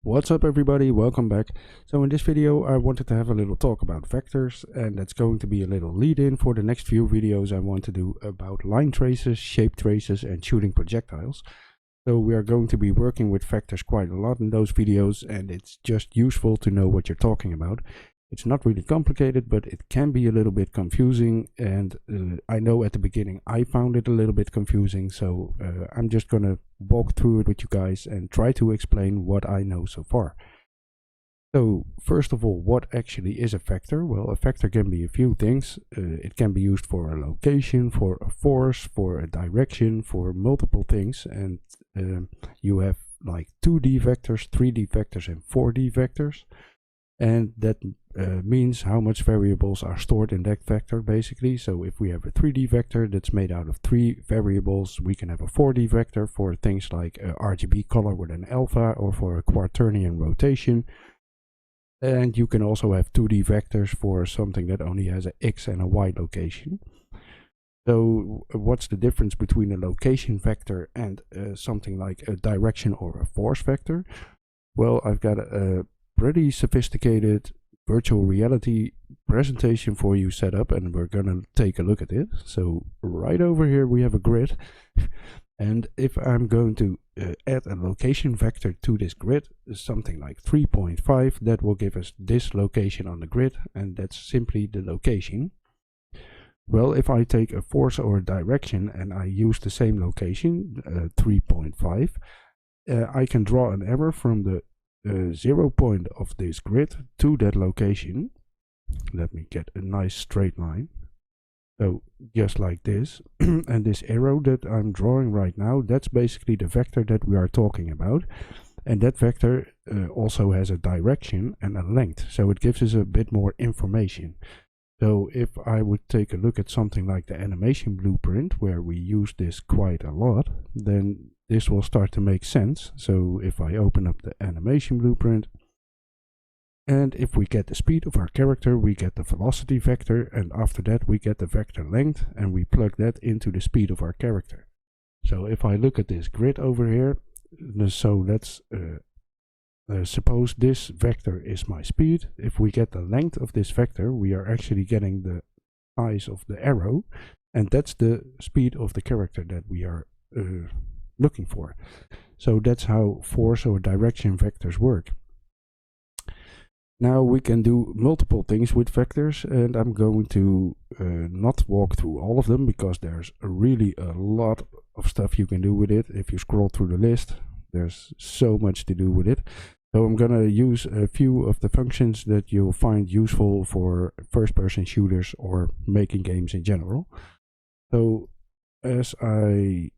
What's up everybody, welcome back. So in this video I wanted to have a little talk about vectors, and that's going to be a little lead-in for the next few videos I want to do about line traces, shape traces and shooting projectiles. So we are going to be working with vectors quite a lot in those videos, and it's just useful to know what you're talking about. It's not really complicated, but it can be a little bit confusing, and I know at the beginning I found it a little bit confusing, so I'm just gonna walk through it with you guys and try to explain what I know so far. So first of all, what actually is a vector? Well, a vector can be a few things. It can be used for a location, for a force, for a direction, for multiple things, and you have like 2D vectors, 3D vectors and 4D vectors. And that means how much variables are stored in that vector basically. So if we have a 3D vector that's made out of 3 variables, we can have a 4D vector for things like a RGB color with an alpha or for a quaternion rotation. And you can also have 2D vectors for something that only has an X and a Y location. So what's the difference between a location vector and something like a direction or a force vector? Well, I've got a pretty sophisticated virtual reality presentation for you set up, and we're gonna take a look at it. So right over here we have a grid, and if I'm going to add a location vector to this grid, something like 3.5, that will give us this location on the grid, and that's simply the location. Well, if I take a force or a direction and I use the same location, 3.5, I can draw an arrow from the 0 point of this grid to that location. Let me get a nice straight line. So just like this. And this arrow that I'm drawing right now, that's basically the vector that we are talking about. And that vector also has a direction and a length, so it gives us a bit more information. So if I would take a look at something like the animation blueprint, where we use this quite a lot, then this will start to make sense. So if I open up the animation blueprint, and if we get the speed of our character, we get the velocity vector, and after that we get the vector length, and we plug that into the speed of our character. So if I look at this grid over here, so let's suppose this vector is my speed. If we get the length of this vector, we are actually getting the size of the arrow, and that's the speed of the character that we are looking for. So that's how force or direction vectors work. Now we can do multiple things with vectors, and I'm going to not walk through all of them because there's really a lot of stuff you can do with it. If you scroll through the list, there's so much to do with it. So I'm gonna use a few of the functions that you'll find useful for first-person shooters or making games in general. So as I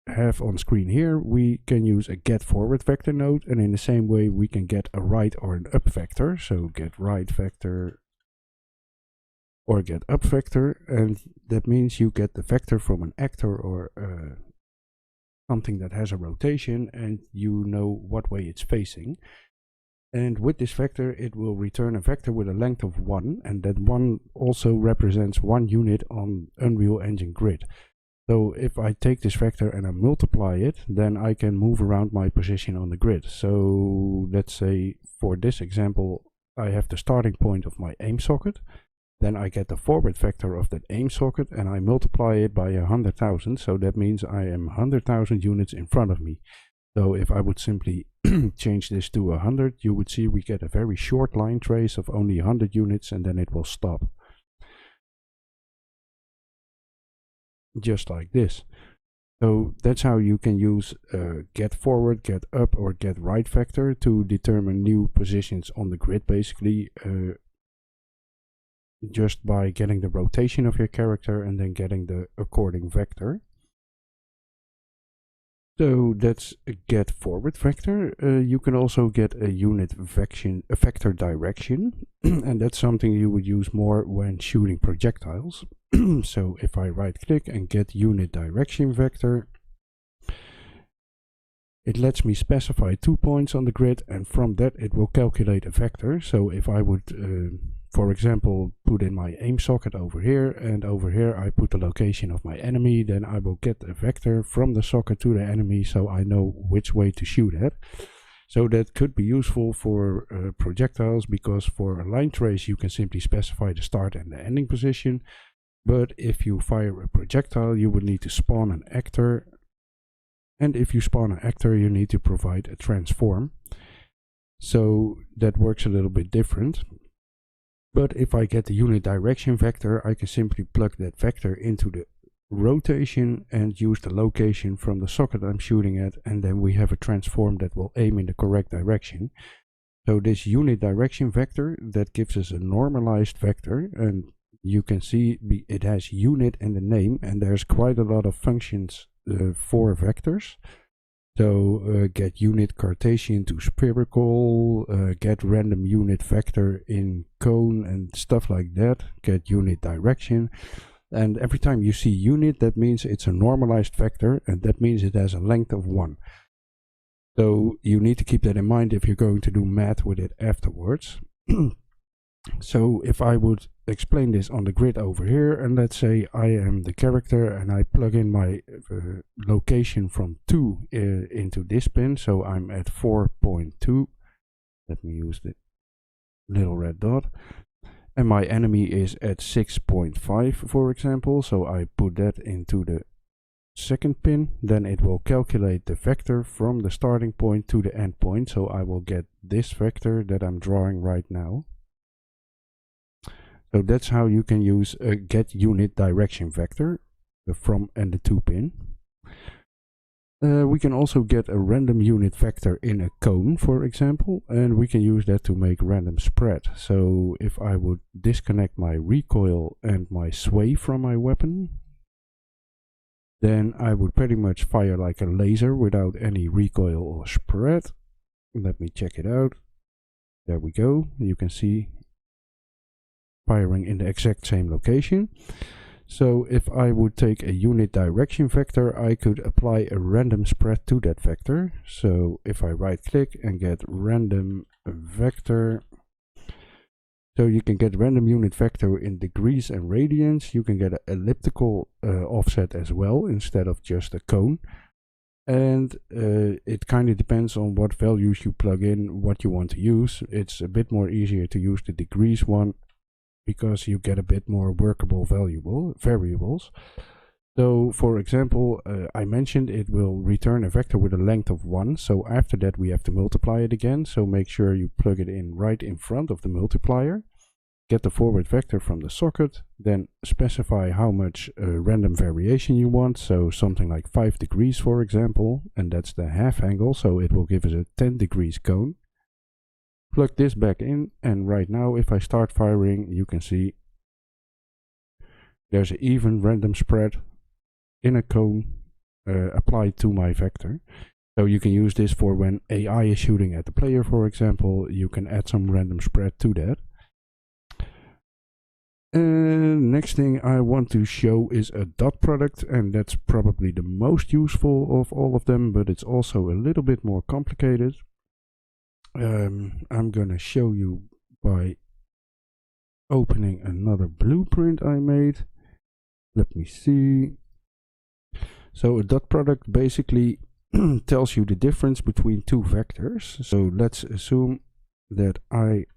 have on screen here, we can use a get forward vector node, and in the same way we can get a right or an up vector. So get right vector or get up vector, and that means you get the vector from an actor or something that has a rotation, and you know what way it's facing. And with this vector it will return a vector with a length of 1, and that 1 also represents 1 unit on Unreal Engine grid. So if I take this vector and I multiply it, then I can move around my position on the grid. So let's say for this example I have the starting point of my aim socket, then I get the forward vector of that aim socket and I multiply it by 100,000, so that means I am 100,000 units in front of me. So if I would simply change this to 100, you would see we get a very short line trace of only 100 units, and then it will stop. Just like this. So that's how you can use get forward, get up or get right vector to determine new positions on the grid basically, just by getting the rotation of your character and then getting the according vector. So that's a get forward vector. You can also get a unit vector direction, and that's something you would use more when shooting projectiles. So if I right click and get unit direction vector, it lets me specify 2 points on the grid, and from that it will calculate a vector. So if I would for example put in my aim socket over here, and over here I put the location of my enemy, then I will get a vector from the socket to the enemy, so I know which way to shoot at. So that could be useful for projectiles, because for a line trace you can simply specify the start and the ending position. But if you fire a projectile, you would need to spawn an actor. And if you spawn an actor, you need to provide a transform. So that works a little bit different. But if I get the unit direction vector, I can simply plug that vector into the rotation and use the location from the socket I'm shooting at, and then we have a transform that will aim in the correct direction. So this unit direction vector, that gives us a normalized vector, and you can see it has unit in the name, and there's quite a lot of functions for vectors. So get unit Cartesian to spherical, get random unit vector in cone and stuff like that, get unit direction. And every time you see unit, that means it's a normalized vector, and that means it has a length of 1. So you need to keep that in mind if you're going to do math with it afterwards. So if I would explain this on the grid over here, and let's say I am the character and I plug in my location from 2 into this pin, so I'm at 4.2. Let me use the little red dot. And my enemy is at 6.5, for example, so I put that into the second pin. Then it will calculate the vector from the starting point to the end point, so I will get this vector that I'm drawing right now. So that's how you can use a get unit direction vector from and the 2 pin. We can also get a random unit vector in a cone, for example, and we can use that to make random spread. So if I would disconnect my recoil and my sway from my weapon, then I would pretty much fire like a laser without any recoil or spread. Let me check it out. There we go. You can see firing in the exact same location. So if I would take a unit direction vector, I could apply a random spread to that vector. So if I right click and get random vector, so you can get random unit vector in degrees and radians. You can get an elliptical offset as well instead of just a cone. And it kind of depends on what values you plug in, what you want to use. It's a bit more easier to use the degrees one, because you get a bit more workable variables. So for example, I mentioned it will return a vector with a length of 1, so after that we have to multiply it again. So make sure you plug it in right in front of the multiplier, get the forward vector from the socket, then specify how much random variation you want, so something like 5 degrees for example, and that's the half angle, so it will give us a 10 degrees cone. Plug this back in, and right now if I start firing, you can see there's an even random spread in a cone applied to my vector. So you can use this for when AI is shooting at the player, for example. You can add some random spread to that. And next thing I want to show is a dot product, and that's probably the most useful of all of them, but it's also a little bit more complicated. I'm gonna show you by opening another blueprint I made. Let me see. So a dot product basically tells you the difference between 2 vectors. So let's assume that I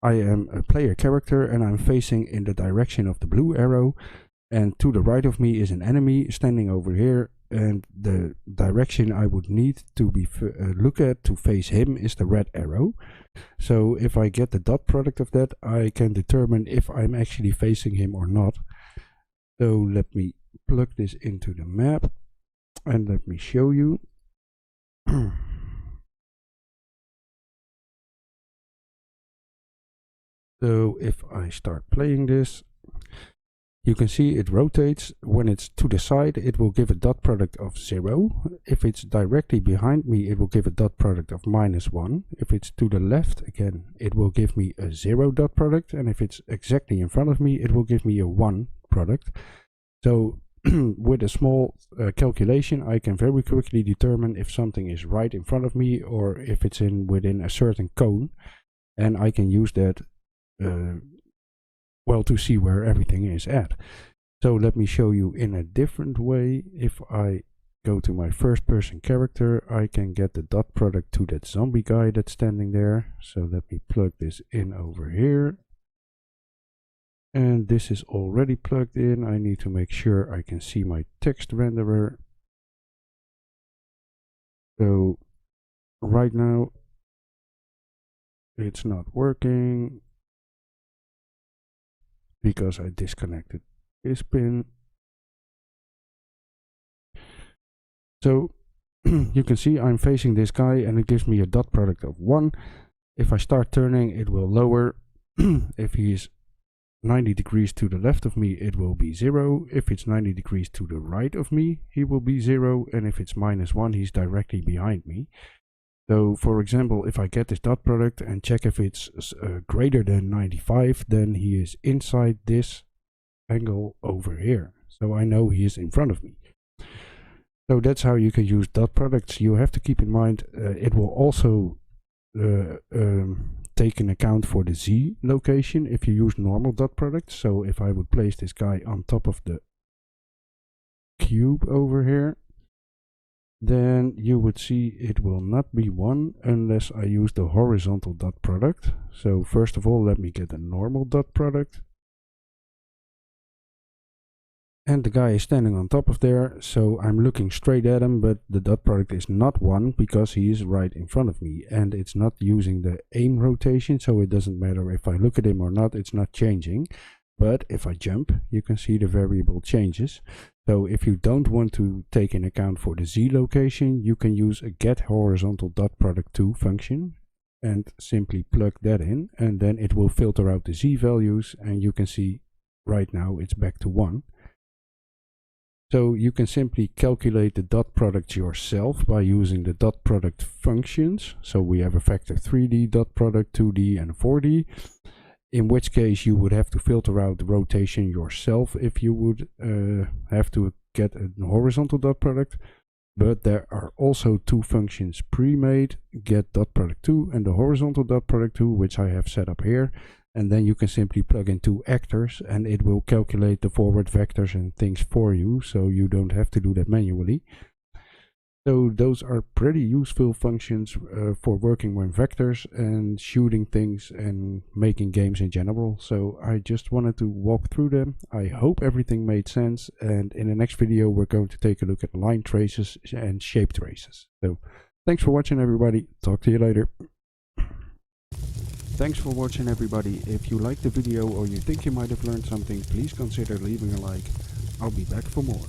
am a player character and I'm facing in the direction of the blue arrow, and to the right of me is an enemy standing over here, and the direction I would need to be look at to face him is the red arrow. So if I get the dot product of that, I can determine if I'm actually facing him or not. So let me plug this into the map and let me show you. So if I start playing this, you can see it rotates. When it's to the side, it will give a dot product of 0. If it's directly behind me, it will give a dot product of -1. If it's to the left, again, it will give me a 0 dot product. And if it's exactly in front of me, it will give me a 1 product. So with a small calculation, I can very quickly determine if something is right in front of me or if it's within a certain cone. And I can use that well, to see where everything is at. So let me show you in a different way. If I go to my first person character, I can get the dot product to that zombie guy that's standing there. So let me plug this in over here. And this is already plugged in. I need to make sure I can see my text renderer. So right now it's not working because I disconnected this pin. So you can see I'm facing this guy and it gives me a dot product of 1. If I start turning, it will lower. If he's 90 degrees to the left of me, it will be 0. If it's 90 degrees to the right of me, he will be 0. And if it's -1, he's directly behind me. So for example, if I get this dot product and check if it's greater than 95, then he is inside this angle over here. So I know he is in front of me. So that's how you can use dot products. You have to keep in mind it will also take an account for the Z location if you use normal dot products. So if I would place this guy on top of the cube over here, then you would see it will not be 1 unless I use the horizontal dot product. So first of all, let me get a normal dot product. And the guy is standing on top of there, so I'm looking straight at him, but the dot product is not 1 because he is right in front of me. And it's not using the aim rotation, so it doesn't matter if I look at him or not, it's not changing. But if I jump, you can see the variable changes. So if you don't want to take in account for the Z location, you can use a get horizontal dot product to function and simply plug that in, and then it will filter out the Z values, and you can see right now it's back to 1. So you can simply calculate the dot product yourself by using the dot product functions. So we have a vector 3D dot product, 2D and 4D. In which case you would have to filter out the rotation yourself if you would have to get a horizontal dot product. But there are also 2 functions pre-made, get dot product 2 and the horizontal dot product 2, which I have set up here. And then you can simply plug in 2 actors and it will calculate the forward vectors and things for you, so you don't have to do that manually. So those are pretty useful functions for working with vectors and shooting things and making games in general. So I just wanted to walk through them. I hope everything made sense, and in the next video we're going to take a look at line traces and shape traces. So thanks for watching, everybody. Talk to you later. Thanks for watching, everybody. If you liked the video or you think you might have learned something, please consider leaving a like. I'll be back for more.